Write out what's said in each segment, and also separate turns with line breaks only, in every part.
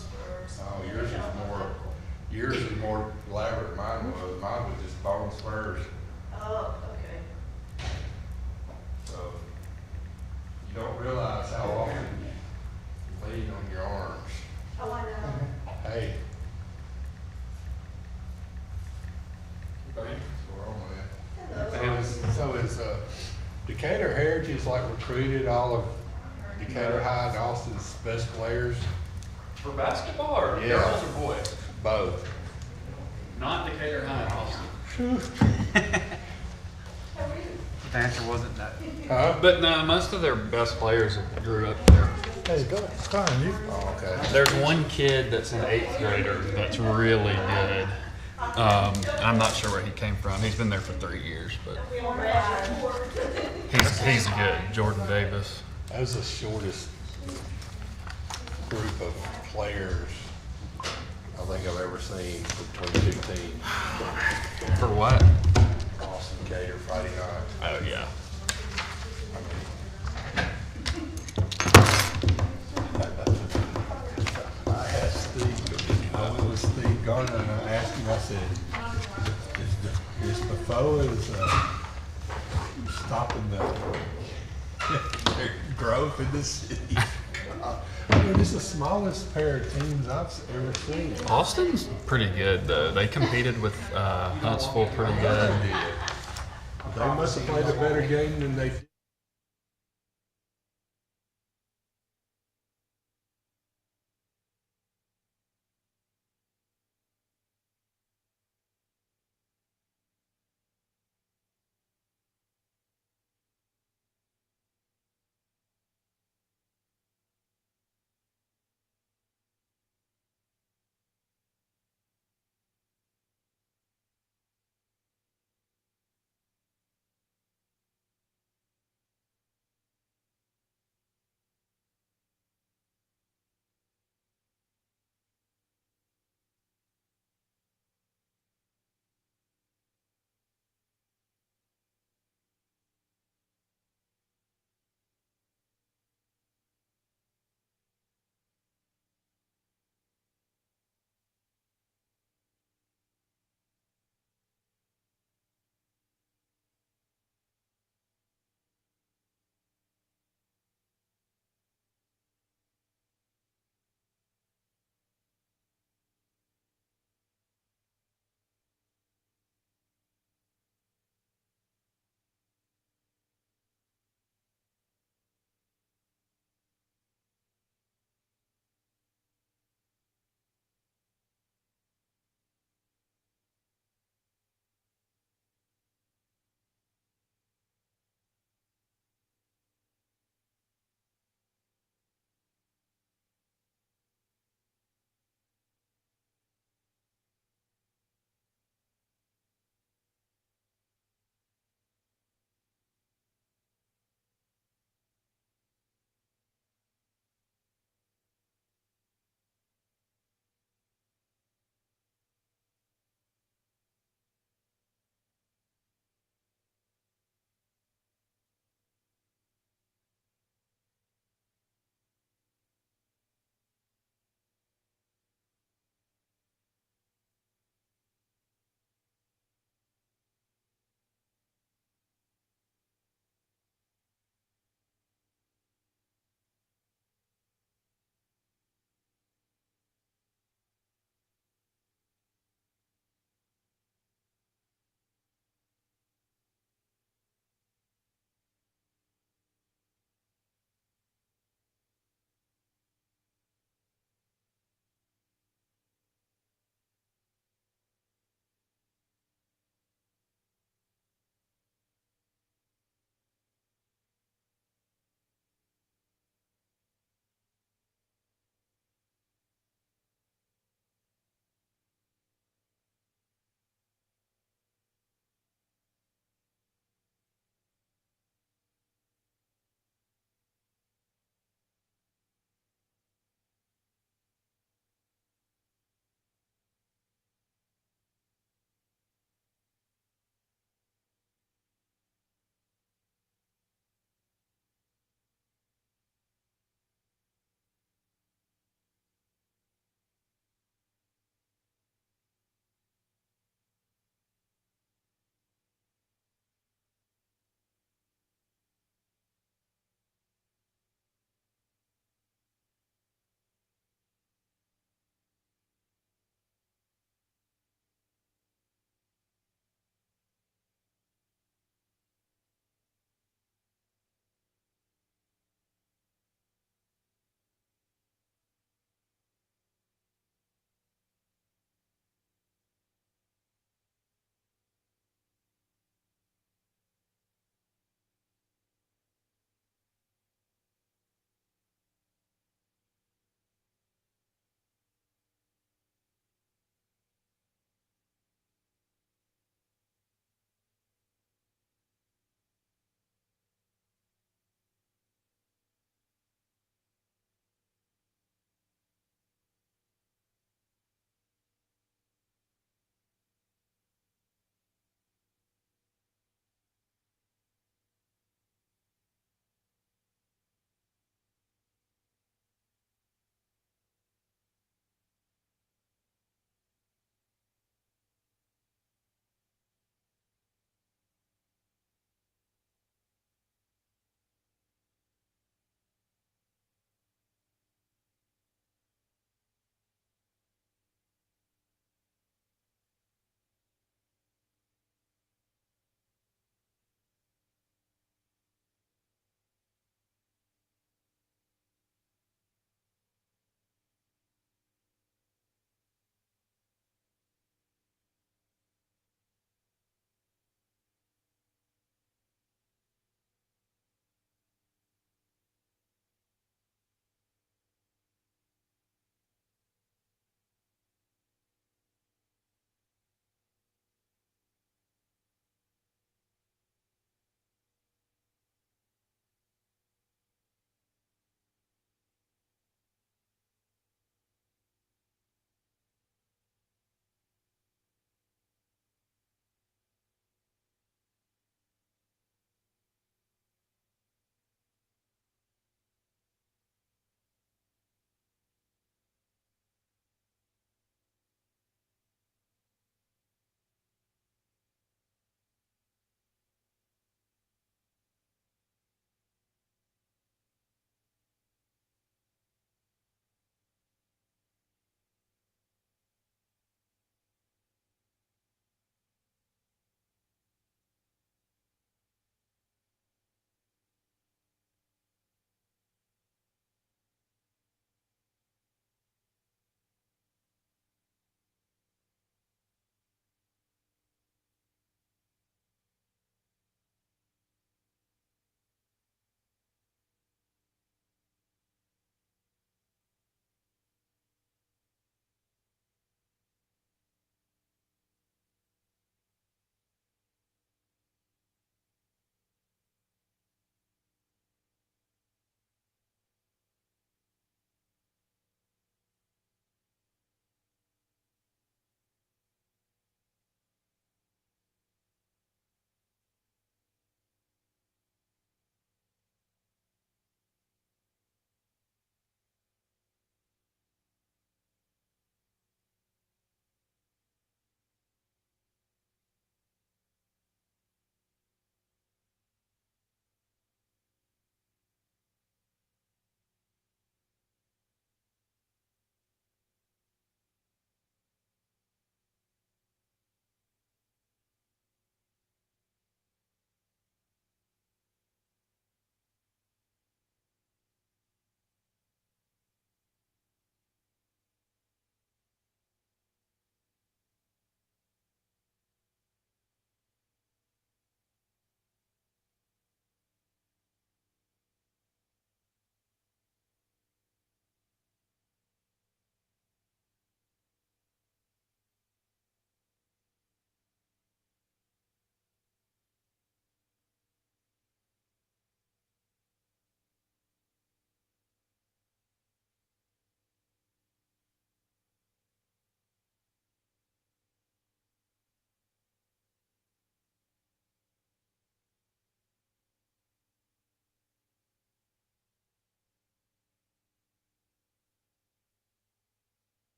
spurs.
Oh, yours is more elaborate. Mine was just bone spurs.
Oh, okay.
So you don't realize how often you lean on your arms.
Oh, I know.
Hey. What's wrong with
Hello.
that? So is Decatur Heritage like recruited all of Decatur High and Austin's best players?
For basketball or
Yeah.
girls or boys?
Both.
Not Decatur High and Austin.
How are you?
The answer wasn't no.
Huh?
But no, most of their best players grew up there.
Hey, go, fine, you.
Oh, okay.
There's one kid that's an 8th grader that's really good. I'm not sure where he came from. He's been there for 3 years, but he's good. Jordan Davis.
That was the shortest group of players I think I've ever seen for 22 teams.
For what?
Austin Gator Friday night.
Oh yeah.
I asked Steve, I went with Steve Gardner and I asked him, I said, is FOA stopping the their growth in this city? I mean, it's the smallest pair of teams I've ever seen.
Austin's pretty good though. They competed with Huntsville pretty good.
They must have played a better game than they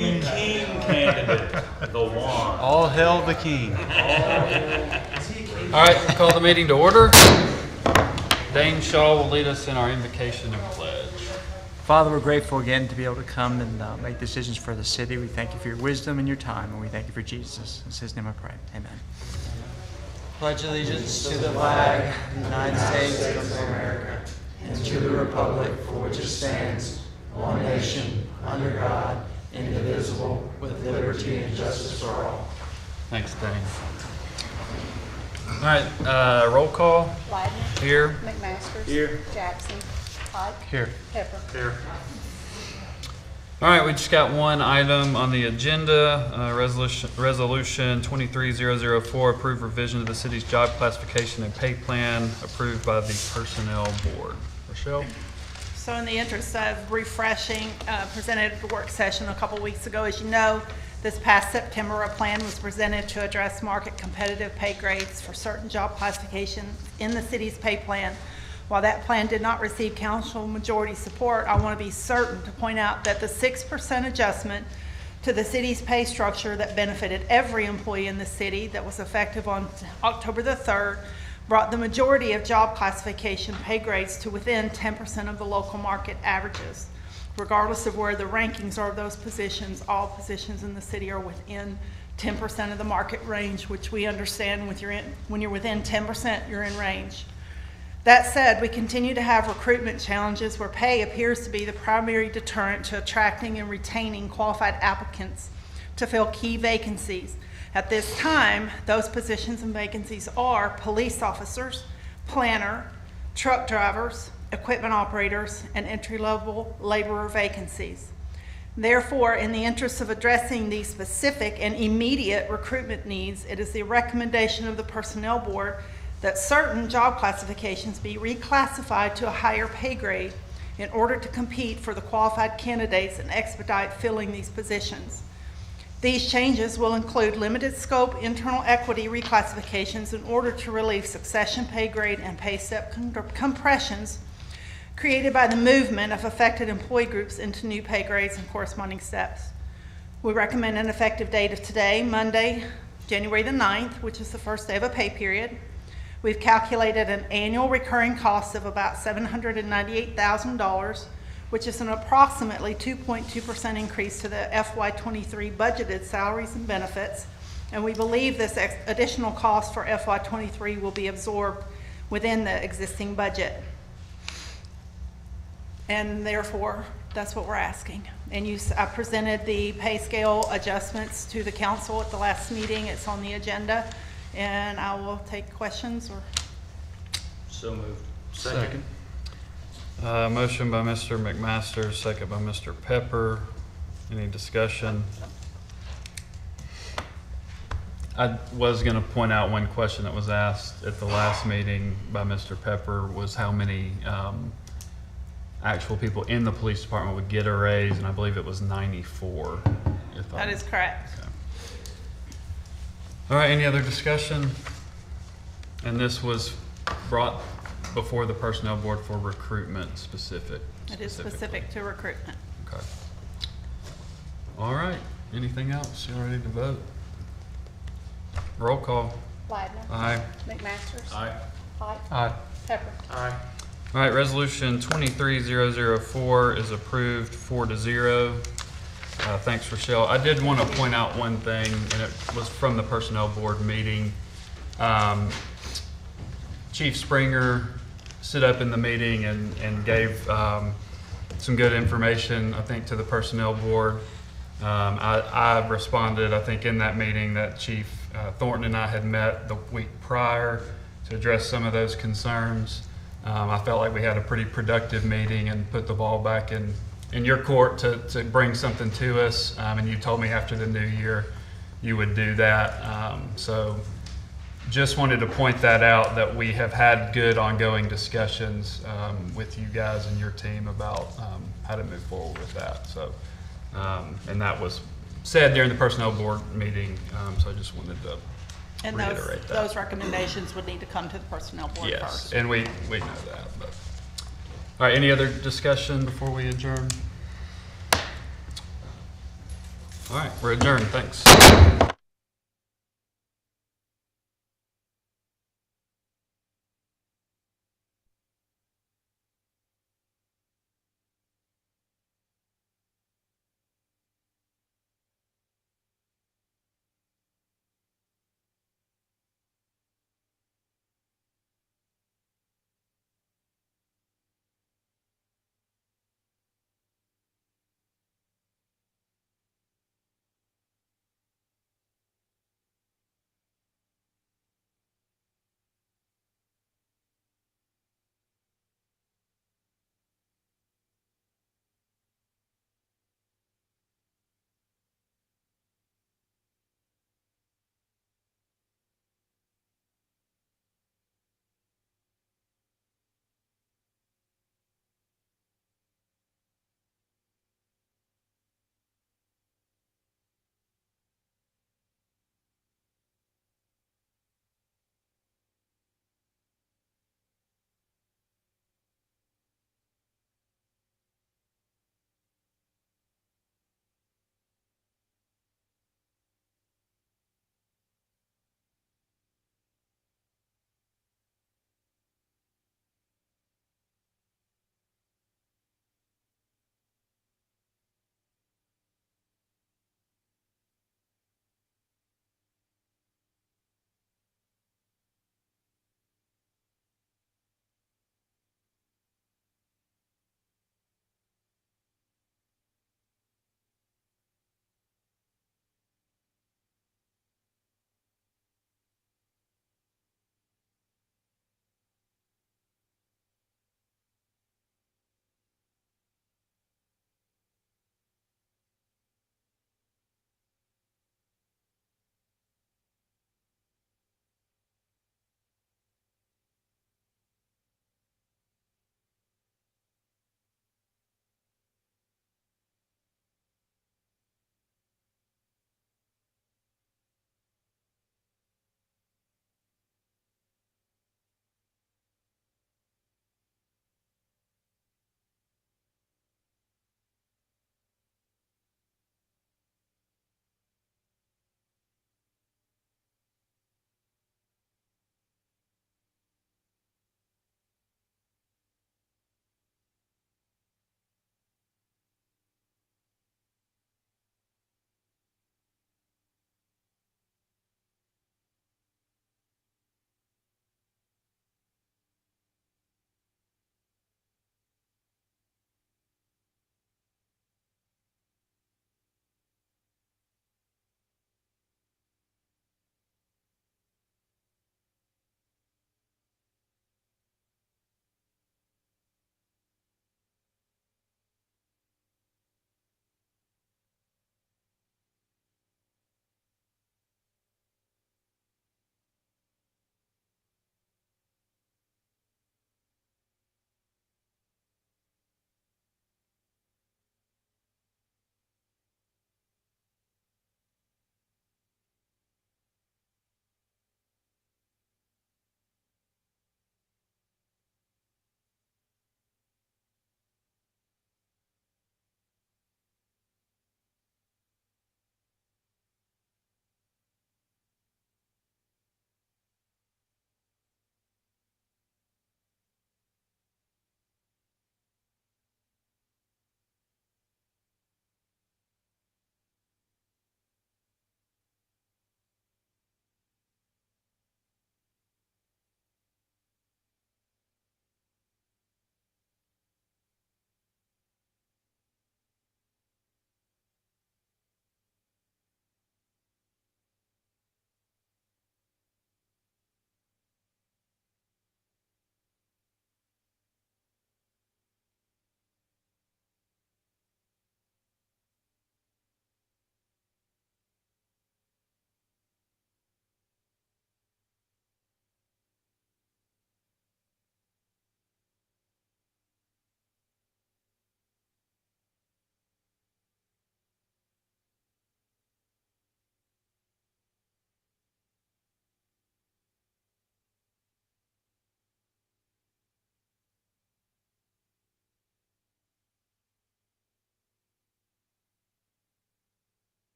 King candidate, the wand.
All hail the king.
All right, call the meeting to order. Dane Shaw will lead us in our invocation and pledge.
Father, we're grateful again to be able to come and make decisions for the city. We thank you for your wisdom and your time, and we thank you for Jesus. In his name I pray. Amen. Pledge allegiance to the flag of the United States of America and to the republic for which it stands, one nation, under God, indivisible, with liberty and justice for all.
Thanks, Dane. All right, roll call.
Ladner.
Here.
McMasters.
Here.
Jackson. Pike.
Here.
Pepper.
Here.
All right, we just got one item on the agenda, resolution 23004, approve revision of the city's job classification and pay plan approved by the personnel board. Rochelle?
So in the interest of refreshing, presented at the work session a couple weeks ago, as you know, this past September, a plan was presented to address market competitive pay grades for certain job classifications in the city's pay plan. While that plan did not receive council majority support, I want to be certain to point out that the 6% adjustment to the city's pay structure that benefited every employee in the city that was effective on October the 3rd brought the majority of job classification pay grades to within 10% of the local market averages. Regardless of where the rankings are of those positions, all positions in the city are within 10% of the market range, which we understand when you're within 10%, you're in range. That said, we continue to have recruitment challenges where pay appears to be the primary deterrent to attracting and retaining qualified applicants to fill key vacancies. At this time, those positions and vacancies are police officers, planner, truck drivers, equipment operators, and entry-level laborer vacancies. Therefore, in the interest of addressing these specific and immediate recruitment needs, it is the recommendation of the Personnel Board that certain job classifications be reclassified to a higher pay grade in order to compete for the qualified candidates and expedite filling these positions. These changes will include limited scope internal equity reclassifications in order to relieve succession pay grade and pay step compressions created by the movement of affected employee groups into new pay grades and corresponding steps. We recommend an effective date of today, Monday, January the 9th, which is the first day of a pay period. We've calculated an annual recurring cost of about $798,000, which is an approximately 2.2% increase to the FY23 budgeted salaries and benefits. And we believe this additional cost for FY23 will be absorbed within the existing budget. And therefore, that's what we're asking. And I presented the pay scale adjustments to the council at the last meeting. It's on the agenda. And I will take questions or.
So moved. Second.
Motion by Mr. McMaster, second by Mr. Pepper. Any discussion? I was going to point out one question that was asked at the last meeting by Mr. Pepper was how many actual people in the police department would get a raise, and I believe it was 94.
That is correct.
Okay. All right, any other discussion? And this was brought before the Personnel Board for recruitment specific.
It is specific to recruitment.
Okay. All right, anything else? You ready to vote? Roll call.
Ladner.
Aye.
McMasters.
Aye.
Pike.
Aye.
Pepper.
Aye.
All right, resolution 23004 is approved 4-0. Thanks, Rochelle. I did want to point out one thing, and it was from the Personnel Board meeting. Chief Springer stood up in the meeting and gave some good information, I think, to the Personnel Board. I responded, I think, in that meeting that Chief Thornton and I had met the week prior to address some of those concerns. I felt like we had a pretty productive meeting and put the ball back in your court to bring something to us, and you told me after the new year you would do that. So just wanted to point that out, that we have had good ongoing discussions with you guys and your team about how to move forward with that. So, and that was said during the Personnel Board meeting, so I just wanted to
And
reiterate that.
those recommendations would need to come to the Personnel Board
Yes,
first.
and we know that. But. All right, any other discussion before we adjourn? All right, we're adjourned. Thanks.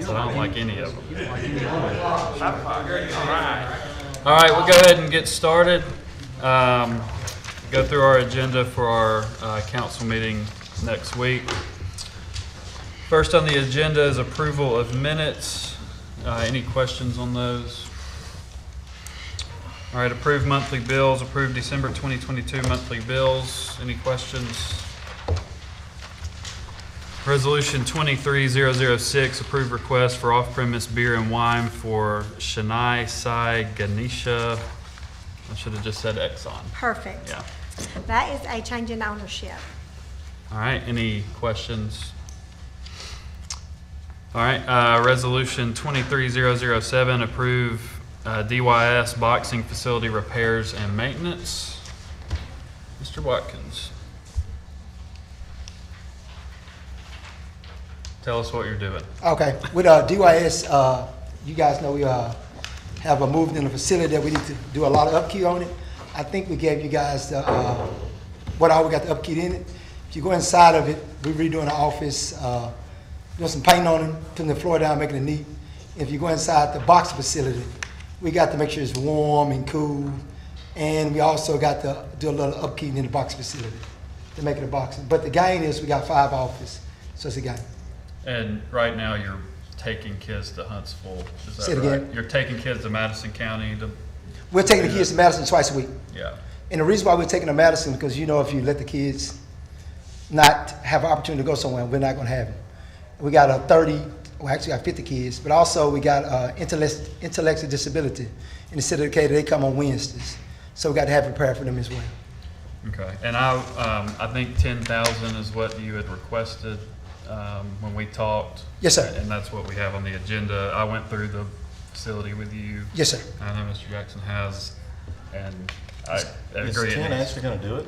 So I don't like any of them. All right, we'll go ahead and get started. Go through our agenda for our council meeting next week. First on the agenda is approval of minutes. Any questions on those? All right, approved monthly bills, approved December 2022 monthly bills. Any questions? Resolution 23006, approved request for off-premise beer and wine for Shania Sai Ganesha. I should have just said Exxon.
Perfect.
Yeah.
That is a change in ownership.
All right, any questions? All right, resolution 23007, approve DYS boxing facility repairs and maintenance. Mr. Watkins. Tell us what you're doing.
Okay, with DYS, you guys know we have moved in a facility that we need to do a lot of upkeep on it. I think we gave you guys what all we got the upkeep in it. If you go inside of it, we're redoing the office, doing some paint on it, putting the floor down, making it neat. If you go inside the box facility, we got to make sure it's warm and cool, and we also got to do a little upkeep in the box facility to make it a boxing. But the gain is we got 5 offices, so it's a gain.
And right now you're taking kids to Huntsville, is that
Say it
right?
again.
You're taking kids to Madison County to,
We're taking the kids to Madison twice a week.
yeah.
And the reason why we're taking them to Madison, because you know if you let the kids not have an opportunity to go somewhere, we're not going to have it. We got 50 kids, but also we got intellectual disability. In the city of Decatur, they come on Wednesdays. So we got to have it prepared for them as well.
Okay, and I think 10,000 is what you had requested when we talked.
Yes, sir.
And that's what we have on the agenda. I went through the facility with you.
Yes, sir.
I know Mr. Jackson has, and I
Is
agree.
10 actually going to do it?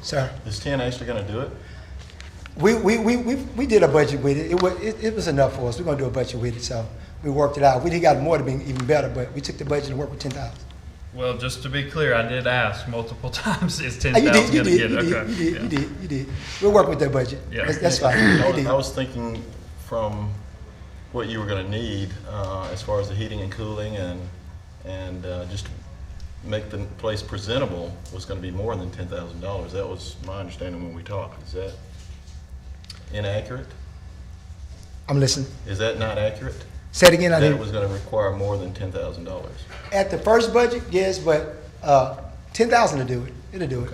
Sir.
Is 10 actually going to do it?
We did a budget with it. It was enough for us. We're going to do a budget with it, so we worked it out. We did got more to be even better, but we took the budget and worked with 10,000.
Well, just to be clear, I did ask multiple times, is 10,000
You
going to
did,
get
you
it?
did,
Okay.
you
Yeah.
did, you did. We'll work with that budget.
Yeah.
That's fine. You did.
I was thinking from what you were going to need as far as the heating and cooling and just make the place presentable was going to be more than $10,000. That was my understanding when we talked. Is that inaccurate?
I'm listening.
Is that not accurate?
Say it again. I
That it
didn't.
was going to require more than $10,000.
At the first budget, yes, but 10,000 to do it. It'll do it.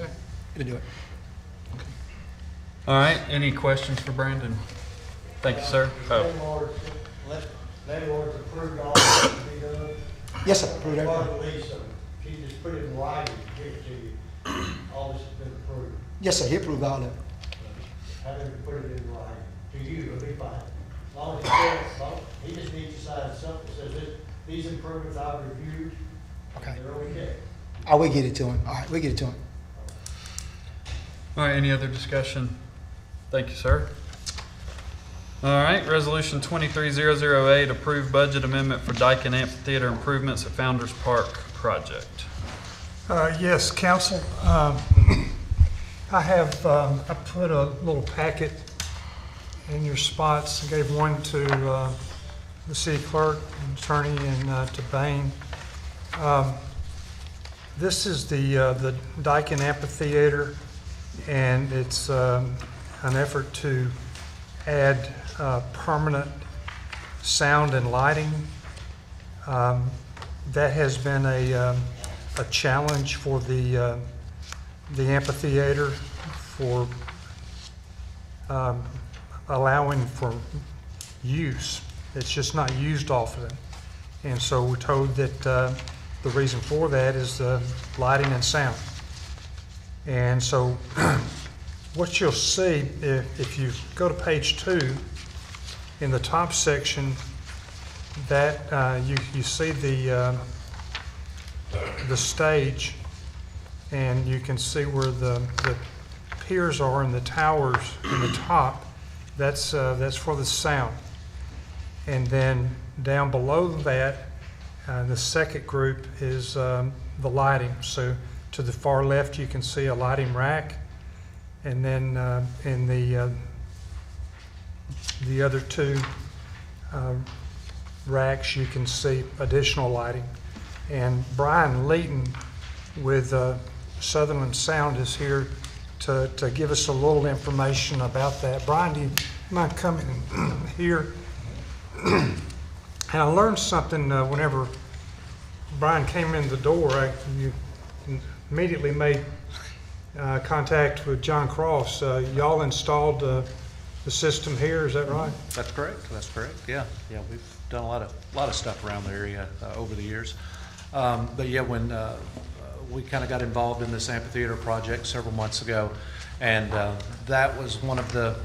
It'll do it.
All right, any questions for Brandon? Thank you, sir.
Landlord's approved all that to be done.
Yes, sir. Approve
Part
everything.
of the lease, so she just put it in writing, give it to you. All this has been approved.
Yes, sir. He approved all of it.
Having to put it in writing to you, it'll be fine. As long as he says, he just needs to sign something that says this, these improvements I've reviewed,
Okay.
they're okay.
I will get it to him. All right, we'll get it to him.
All right, any other discussion? Thank you, sir. All right, resolution 23008, approved budget amendment for Dyken Amphitheater improvements at Founders Park project.
Yes, council, I have, I put a little packet in your spots. I gave one to the city clerk, attorney, and to Bain. This is the Dyken Amphitheater, and it's an effort to add permanent sound and lighting. That has been a challenge for the amphitheater for allowing for use. It's just not used often. And so we're told that the reason for that is the lighting and sound. And so what you'll see, if you go to page 2, in the top section, that you see the stage, and you can see where the piers are and the towers in the top. That's for the sound. And then down below that, the second group is the lighting. So to the far left, you can see a lighting rack, and then in the the other two racks, you can see additional lighting. And Brian Leighton with Sutherland Sound is here to give us a little information about that. Brian, do you mind coming here? And I learned something whenever Brian came in the door. You immediately made contact with John Cross. Y'all installed the system here, is that right?
That's correct. That's correct. Yeah, we've done a lot of stuff around the area over the years. But yeah, when we kind of got involved in this amphitheater project several months ago, and that was one of the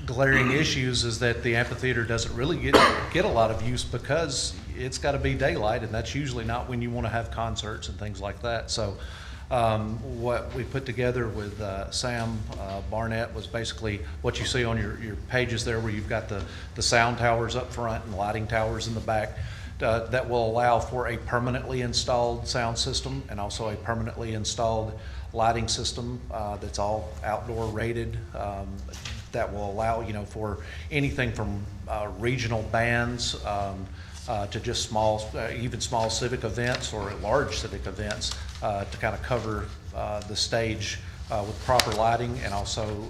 glaring issues, is that the amphitheater doesn't really get a lot of use because it's got to be daylight, and that's usually not when you want to have concerts and things like that. So what we put together with Sam Barnett was basically what you see on your pages there, where you've got the sound towers up front and lighting towers in the back. That will allow for a permanently installed sound system and also a permanently installed lighting system that's all outdoor rated. That will allow, for anything from regional bands to just small, even small civic events or large civic events to kind of cover the stage with proper lighting, and also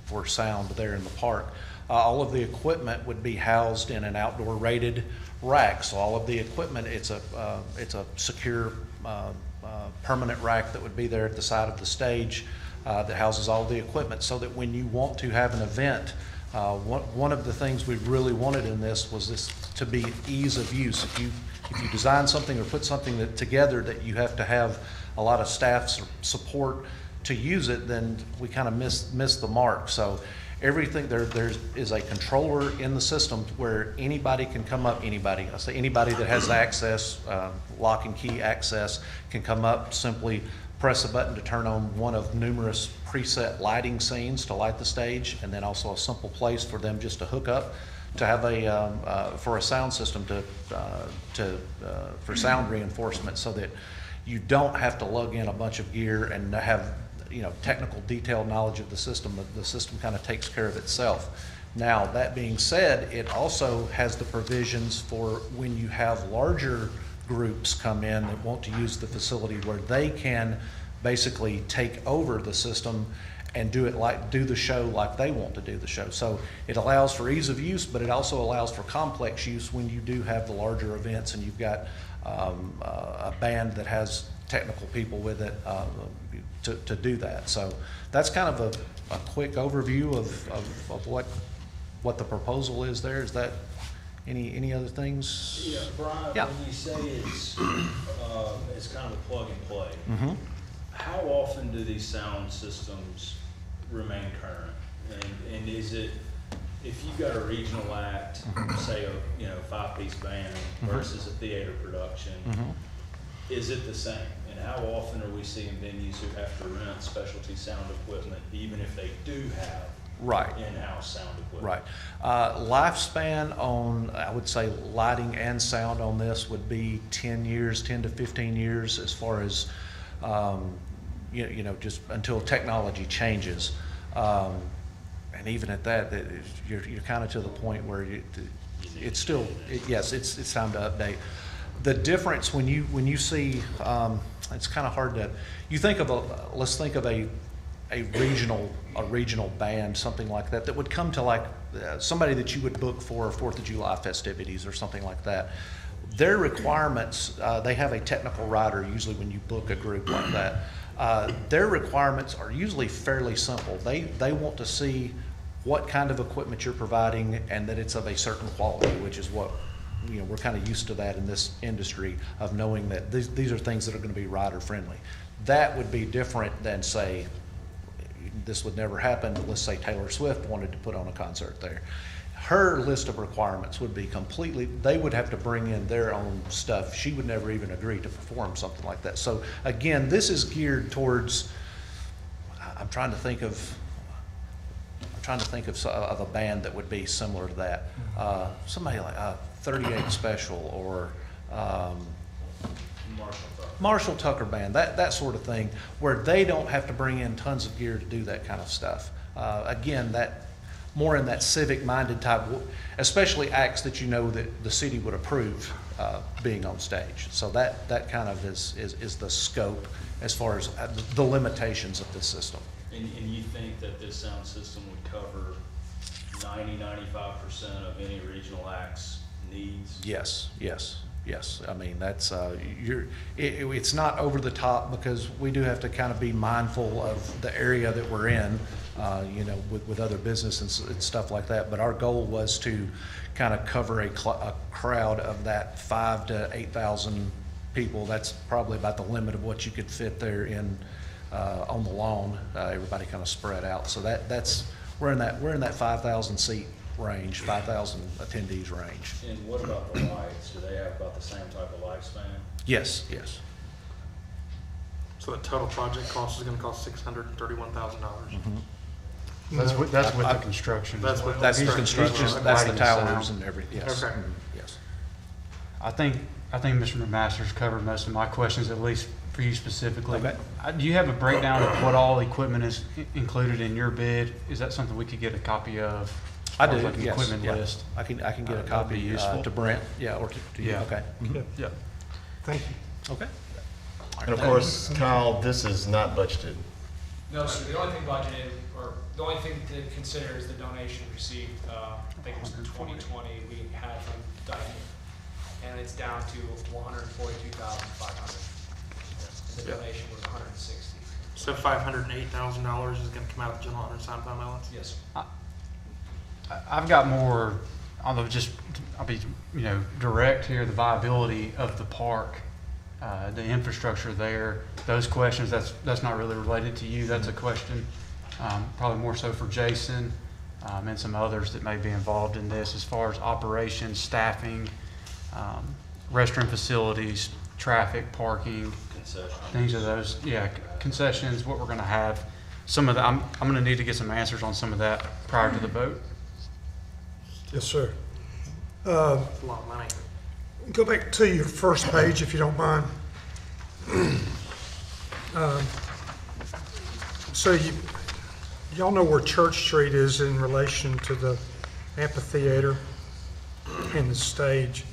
for sound there in the park. All of the equipment would be housed in an outdoor rated rack. So all of the equipment, it's a secure permanent rack that would be there at the side of the stage that houses all the equipment, so that when you want to have an event, one of the things we really wanted in this was this to be ease of use. If you design something or put something together that you have to have a lot of staff support to use it, then we kind of miss the mark. So everything there is a controller in the system where anybody can come up. I say anybody that has access, lock and key access, can come up, simply press a button to turn on one of numerous preset lighting scenes to light the stage, and then also a simple place for them just to hook up to have for a sound system for sound reinforcement, so that you don't have to lug in a bunch of gear and have technical detailed knowledge of the system. The system kind of takes care of itself. Now, that being said, it also has the provisions for when you have larger groups come in that want to use the facility, where they can basically take over the system and do the show like they want to do the show. So it allows for ease of use, but it also allows for complex use when you do have the larger events and you've got a band that has technical people with it to do that. So that's kind of a quick overview of what the proposal is there. Is that any other things?
Yeah, Brian,
Yeah.
when you say it's kind of a plug and play,
Mm-hmm.
how often do these sound systems remain current? And is it, if you've got a regional act, say a 5-piece band versus a theater production, is it the same? And how often are we seeing venues who have to rent specialty sound equipment, even if they do have
Right.
in-house sound equipment?
Right. Lifespan on, I would say, lighting and sound on this would be 10 to 15 years, as far as, just until technology changes. And even at that, you're kind of to the point where it's still, yes, it's time to update. The difference when you see, it's kind of hard to, let's think of a regional band, something like that would come to, like somebody that you would book for 4th of July festivities or something like that. Their requirements, they have a technical writer usually when you book a group like that. Their requirements are usually fairly simple. They want to see what kind of equipment you're providing and that it's of a certain quality, which is what, we're kind of used to that in this industry, of knowing that these are things that are going to be rider friendly. That would be different than, say, this would never happen, but let's say Taylor Swift wanted to put on a concert there. Her list of requirements would be completely, they would have to bring in their own stuff. She would never even agree to perform something like that. So again, this is geared towards, I'm trying to think of a band that would be similar to that. Somebody like 38 Special or Marshall Tucker Band, that sort of thing, where they don't have to bring in tons of gear to do that kind of stuff. Again, that more in that civic-minded type, especially acts that you know that the city would approve being on stage. So that kind of is the scope as far as the limitations of this system.
And you think that this sound system would cover 95% of any regional act's needs?
Yes. I mean, that's, it's not over the top because we do have to kind of be mindful of the area that we're in, with other business and stuff like that. But our goal was to kind of cover a crowd of that 5,000 to 8,000 people. That's probably about the limit of what you could fit there in, on the lawn. Everybody kind of spread out. So we're in that 5,000 seat range, 5,000 attendees range.
And what about the lights? Do they have about the same type of lifespan?
Yes.
So the total project cost is gonna cost $631,000.
That's with the construction.
That's with
That's the
Construction.
construction, that's the
Lighting and
towers
sound.
and everything, yes.
Okay.
Yes.
I think Mr. McMaster's covered most of my questions, at least for you specifically.
Okay.
Do you have a breakdown of what all equipment is included in your bid? Is that something we could get a copy of?
I
Or
do,
like an
yes.
equipment
Yeah.
list?
I can get a
That'd be
copy
useful.
to Brent, or to you,
Yeah.
okay.
Yeah.
Thank you.
Okay.
And of course, Kyle, this is not budgeted.
No, sir, the only thing budgeted, or the only thing to consider is the donation received, I think it was in 2020, we had from Dyton, and it's down to 142,500. And the donation was 160.
So $508,000 is gonna come out of the general unassigned fund balance?
Yes, sir.
I've got more, I'll be, direct here, the viability of the park, the infrastructure there, those questions, that's not really related to you, that's a question, probably more so for Jason, and some others that may be involved in this as far as operations, staffing, restroom facilities, traffic, parking,
Concession?
things of those, concessions, what we're gonna have. Some of that, I'm gonna need to get some answers on some of that prior to the vote.
Yes, sir. A lot of money. Go back to your first page, if you don't mind. So y'all know where Church Street is in relation to the amphitheater and the stage.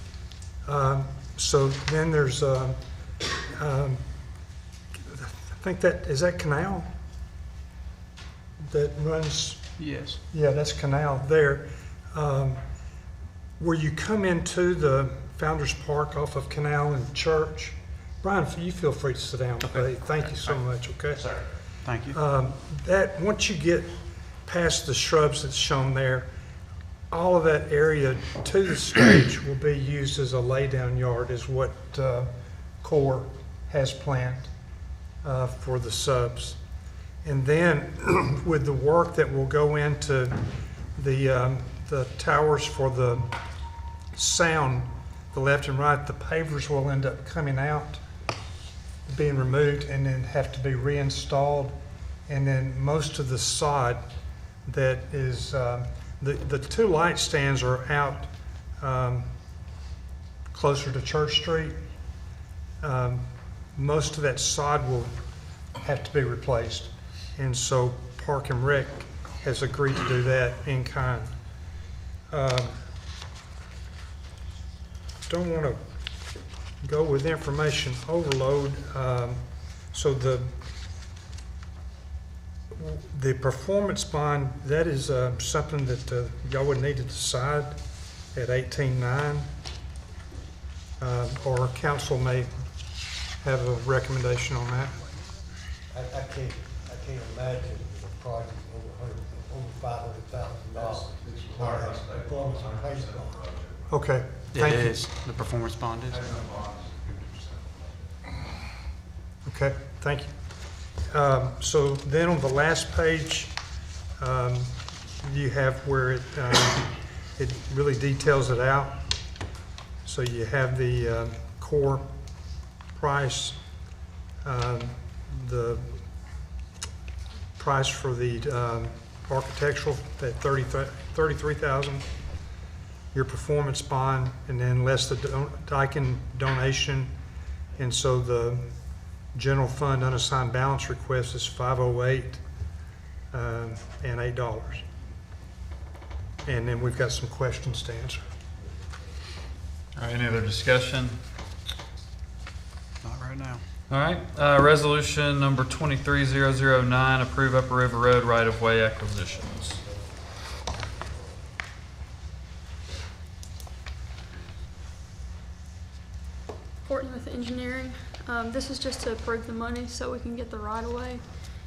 So then there's, I think is that Canal? That runs,
Yes.
yeah, that's Canal there. Where you come into the Founders Park off of Canal and Church, Brian, you feel free to sit down, please. Thank you so much, okay?
Sir. Thank you.
That, once you get past the shrubs that's shown there, all of that area to the stage will be used as a laydown yard, is what Corps has planned for the subs. And then with the work that will go into the towers for the sound, the left and right, the pavers will end up coming out, being removed, and then have to be reinstalled. And then most of the sod that is, the two light stands are out closer to Church Street. Most of that sod will have to be replaced. And so Park and Rec has agreed to do that in kind. Don't want to go with information overload. So the performance bond, that is something that y'all would need to decide at 18.9. Or council may have a recommendation on that.
I can't imagine a project over $500,000. Performance on baseball.
Okay,
It
thank you.
is, the performance bond is.
Okay, thank you. So then on the last page, you have where it really details it out. So you have the core price, the price for the architectural at $33,000, your performance bond, and then less the Daikin donation. And so the general fund unassigned balance request is $508 and $8. and then we've got some questions to answer.
All right, any other discussion?
Not right now.
All right, resolution number 23009, approve Upper River Road right-of-way acquisitions.
Fort North Engineering. This is just to approve the money so we can get the right-of-way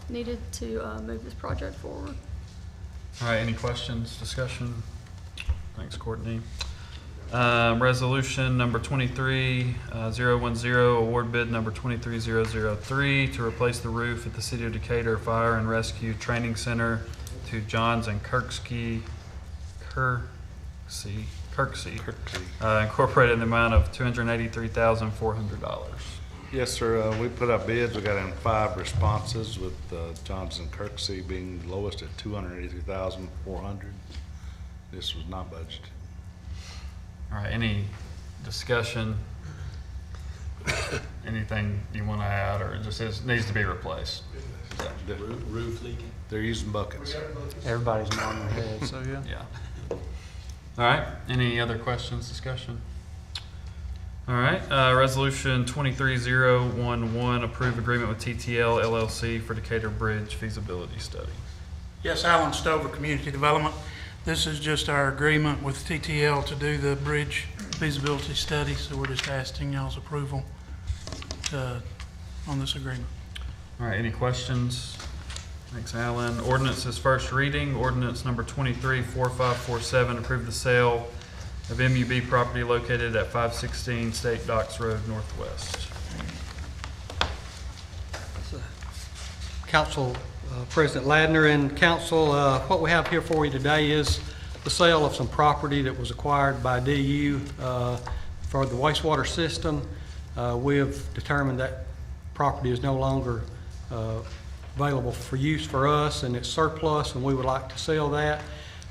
needed to move this project forward.
All right, any questions, discussion? Thanks, Courtney. Resolution number 23010, award bid number 23003 to replace the roof at the City of Decatur Fire and Rescue Training Center to Johns and Kirksey Incorporated in the amount of $283,400.
Yes, sir. We put out bids. We got in 5 responses, with Johnson Kirksey being the lowest at $283,400. This was not budgeted.
All right, any discussion? Anything you want to add, or it just needs to be replaced?
Roof leaking?
They're using buckets.
Everybody's nodding their head, so yeah.
Yeah. All right, any other questions, discussion? All right, resolution 23011, approve agreement with TTL LLC for Decatur Bridge feasibility study.
Yes, Alan Stover, Community Development. This is just our agreement with TTL to do the bridge feasibility study, so we're just asking y'all's approval on this agreement.
All right, any questions? Thanks, Alan. Ordinance is first reading. Ordinance number 234547, approve the sale of MUB property located at 516 State Docks Road Northwest.
Council President Ladner and council, what we have here for you today is the sale of some property that was acquired by DU for the wastewater system. We have determined that property is no longer available for use for us, and it's surplus, and we would like to sell that.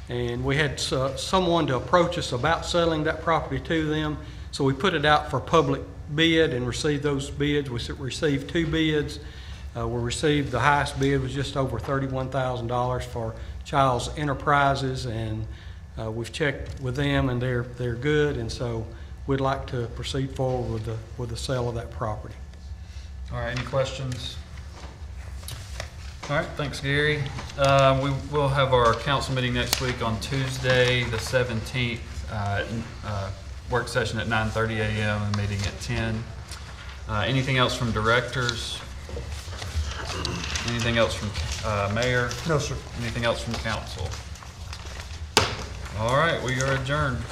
And we had someone to approach us about selling that property to them, so we put it out for public bid and received those bids. We received 2 bids. The highest bid was just over $31,000 for Childs Enterprises, and we've checked with them, and they're good, and so we'd like to proceed forward with the sale of that property.
All right, any questions? All right, thanks, Gary. We will have our council meeting next week on Tuesday, the 17th, work session at 9:30 a.m. and meeting at 10. Anything else from directors? Anything else from mayor?
No, sir.
Anything else from council? All right, we are adjourned.